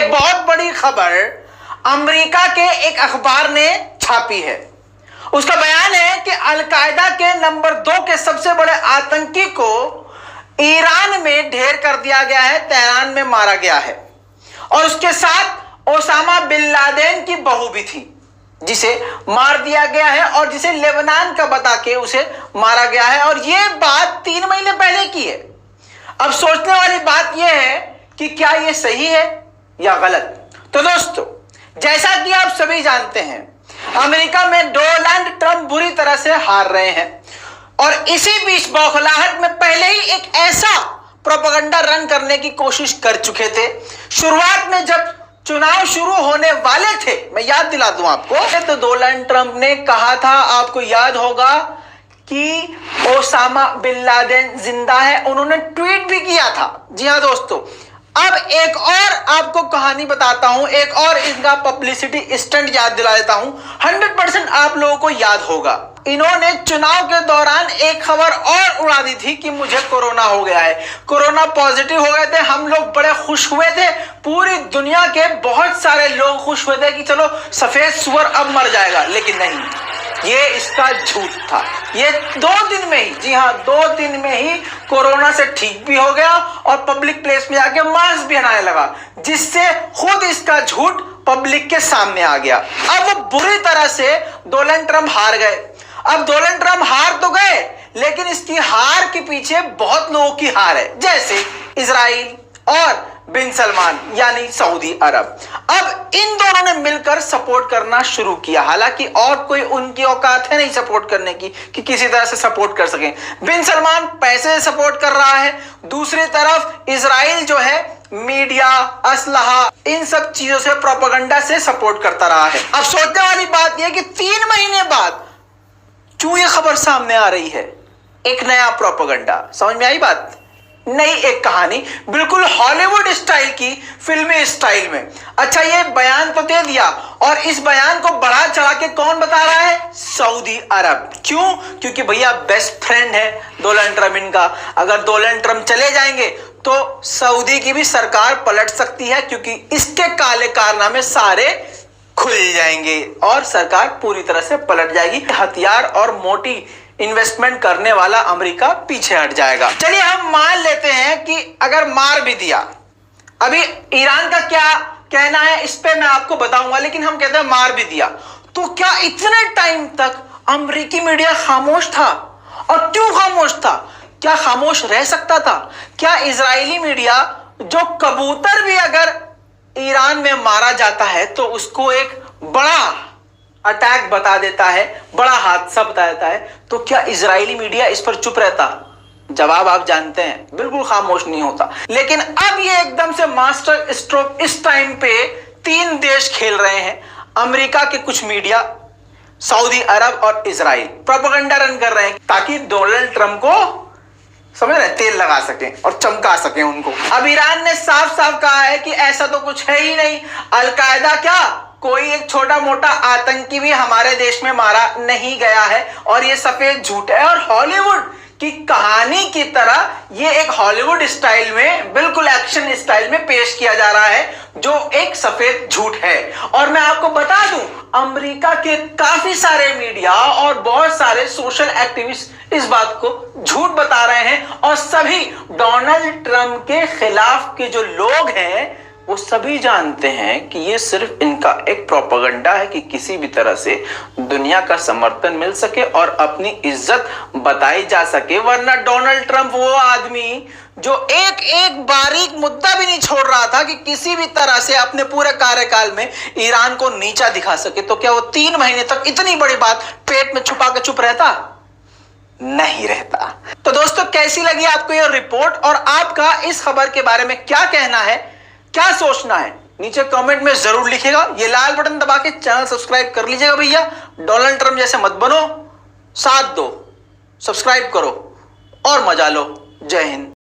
बहुत बड़ी खबर अमेरिका के एक अखबार ने छापी है। उसका बयान है कि अल-कायदा के नंबर 2 के सबसे बड़े आतंकी को ईरान में ढेर कर दिया गया है, तेहरान में मारा गया है। और उसके साथ ओसामा बिन लादेन की बहू भी थी, जिसे मार दिया गया है और जिसे लेबनान का बता के उसे मारा गया है। और यह बात 3 महीने पहले की है। अब सोचने वाली बात यह है कि क्या यह सही है या गलत। तो दोस्तों, जैसा कि आप सभी जानते हैं, अमेरिका में डोनाल्ड ट्रंप बुरी तरह से हार रहे हैं और इसी बीच बौखलाहट में पहले ही एक ऐसा प्रोपेगेंडा रन करने की कोशिश कर चुके थे। शुरुआत में जब चुनाव शुरू होने वाले थे, मैं याद दिला दूं आपको, तो डोनाल्ड ट्रंप ने कहा था, आपको याद होगा, कि ओसामा बिन लादेन जिंदा है। उन्होंने ट्वीट भी किया था। जी हां दोस्तों, अब एक और आपको कहानी बताता हूं, एक और इनका पब्लिसिटी स्टंट याद दिला देता हूं। 100% आप लोगों को याद होगा, इन्होंने चुनाव के दौरान एक खबर और उड़ा दी थी कि मुझे कोरोना हो गया है, कोरोना पॉजिटिव हो गए थे। हम लोग बड़े खुश हुए थे, पूरी दुनिया के बहुत सारे लोग खुश हुए थे कि चलो सफेद सुअर अब मर जाएगा। लेकिन नहीं, ये इसका झूठ था। ये 2 दिन में ही, जी हाँ, 2 दिन में ही कोरोना से ठीक भी हो गया और पब्लिक प्लेस में जाके मास्क भी पहनाने लगा, जिससे खुद इसका झूठ पब्लिक के सामने आ गया। अब वो बुरी तरह से डोनाल्ड ट्रंप हार गए। अब डोनाल्ड ट्रंप हार तो गए, लेकिन इसकी हार के पीछे बहुत लोगों की हार है, जैसे इजराइल और बिन सलमान यानी सऊदी अरब। अब इन दोनों ने मिलकर सपोर्ट करना शुरू किया। हालांकि और कोई उनकी औकात है नहीं सपोर्ट करने की कि किसी तरह से सपोर्ट कर सकें। बिन सलमान पैसे से सपोर्ट कर रहा है, दूसरी तरफ इजराइल जो है मीडिया, असलहा, इन सब चीजों से, प्रोपेगेंडा से सपोर्ट करता रहा है। अब सोचने वाली बात यह कि 3 महीने बाद क्यों ये खबर सामने आ रही है, एक नया प्रोपेगेंडा। समझ में आई बात? नई एक कहानी, बिल्कुल हॉलीवुड स्टाइल की, फिल्मी स्टाइल में। अच्छा, ये बयान तो दे दिया, और इस बयान को बढ़ा चढ़ा के कौन बता रहा है? सऊदी अरब। क्यों? क्योंकि भैया बेस्ट फ्रेंड है डोनाल्ड ट्रंप इनका। अगर डोनाल्ड ट्रंप चले जाएंगे तो सऊदी की भी सरकार पलट सकती है, क्योंकि इसके काले कारनामे सारे खुल जाएंगे और सरकार पूरी तरह से पलट जाएगी। हथियार और मोटी इन्वेस्टमेंट करने वाला अमेरिका पीछे हट जाएगा। चलिए हम मान लेते हैं कि अगर मार भी दिया, अभी ईरान का क्या कहना है इस पे मैं आपको बताऊंगा, लेकिन हम कहते हैं मार भी दिया, तो क्या इतने टाइम तक अमेरिकी मीडिया खामोश था? और क्यों खामोश था? क्या खामोश रह सकता था? क्या इजरायली मीडिया, जो कबूतर भी अगर ईरान में मारा जाता है तो उसको एक बड़ा अटैक बता देता है, बड़ा हादसा बता देता है, तो क्या इजरायली मीडिया इस पर चुप रहता? जवाब आप जानते हैं, बिल्कुल खामोश नहीं होता। लेकिन अब ये एकदम से मास्टर स्ट्रोक इस टाइम पे 3 देश खेल रहे हैं। अमेरिका के कुछ मीडिया, सऊदी अरब और इजराइल प्रोपेगेंडा रन कर रहे हैं ताकि डोनाल्ड ट्रंप को, समझ रहे, तेल लगा सकें और चमका सकें उनको। अब ईरान ने साफ साफ कहा है कि ऐसा तो कुछ है ही नहीं, अल-कायदा क्या, कोई एक छोटा मोटा आतंकी भी हमारे देश में मारा नहीं गया है, और ये सफेद झूठ है। और हॉलीवुड की कहानी की तरह ये एक हॉलीवुड स्टाइल में, बिल्कुल एक्शन स्टाइल में पेश किया जा रहा है, जो एक सफेद झूठ है। और मैं आपको बता दूं, अमेरिका के काफी सारे मीडिया और बहुत सारे सोशल एक्टिविस्ट इस बात को झूठ बता रहे हैं, और सभी डोनाल्ड ट्रंप के खिलाफ के जो लोग हैं वो सभी जानते हैं कि ये सिर्फ इनका एक प्रोपेगेंडा है कि किसी भी तरह से दुनिया का समर्थन मिल सके और अपनी इज्जत बताई जा सके। वरना डोनाल्ड ट्रंप वो आदमी जो एक एक बारीक मुद्दा भी नहीं छोड़ रहा था कि किसी भी तरह से अपने पूरे कार्यकाल में ईरान को नीचा दिखा सके, तो क्या वो 3 महीने तक इतनी बड़ी बात पेट में छुपा के चुप रहता? नहीं रहता। तो दोस्तों, कैसी लगी आपको ये रिपोर्ट, और आपका इस खबर के बारे में क्या कहना है, क्या सोचना है, नीचे कमेंट में जरूर लिखिएगा। ये लाल बटन दबा के चैनल सब्सक्राइब कर लीजिएगा भैया। डोनाल्ड ट्रंप जैसे मत बनो, साथ दो, सब्सक्राइब करो और मजा लो। जय हिंद।